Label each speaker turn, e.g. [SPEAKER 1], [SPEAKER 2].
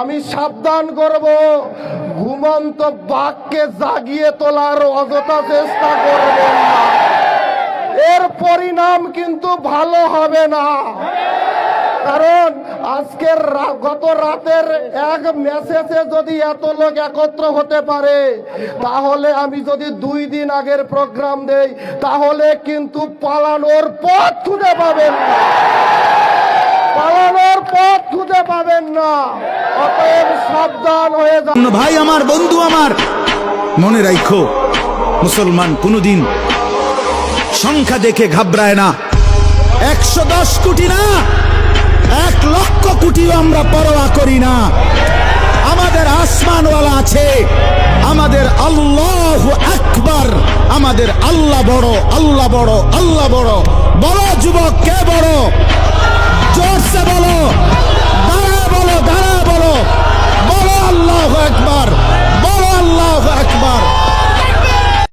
[SPEAKER 1] আমি সাবধান করব, ঘুমন্ত বাঘকে জাগিয়ে তোলার অযথা চেষ্টা করবেন না, এর পরিণাম কিন্তু ভালো হবে না। কারণ আজকের গত রাতের এক মেসেজে যদি এত লোক একত্র হতে পারে, তাহলে আমি যদি 2 দিন আগের প্রোগ্রাম দেই, তাহলে কিন্তু পালানোর পথ খুঁজে পাবেন না, পালানোর পথ খুঁজে পাবেন না। অতএব সাবধান হয়ে যান।
[SPEAKER 2] ভাই আমার, বন্ধু আমার, মনে রাখো, মুসলমান কোনদিন সংখ্যা দেখে ঘাবড়ায় না। 110 কোটি না, 1 লক্ষ কোটিও আমরা পরোয়া করি না। আমাদের আসমানওয়ালা আছে, আমাদের আল্লাহু আকবার, আমাদের আল্লাহ বড়, আল্লাহ বড়, আল্লাহ বড়। বড় যুবক কে বড়?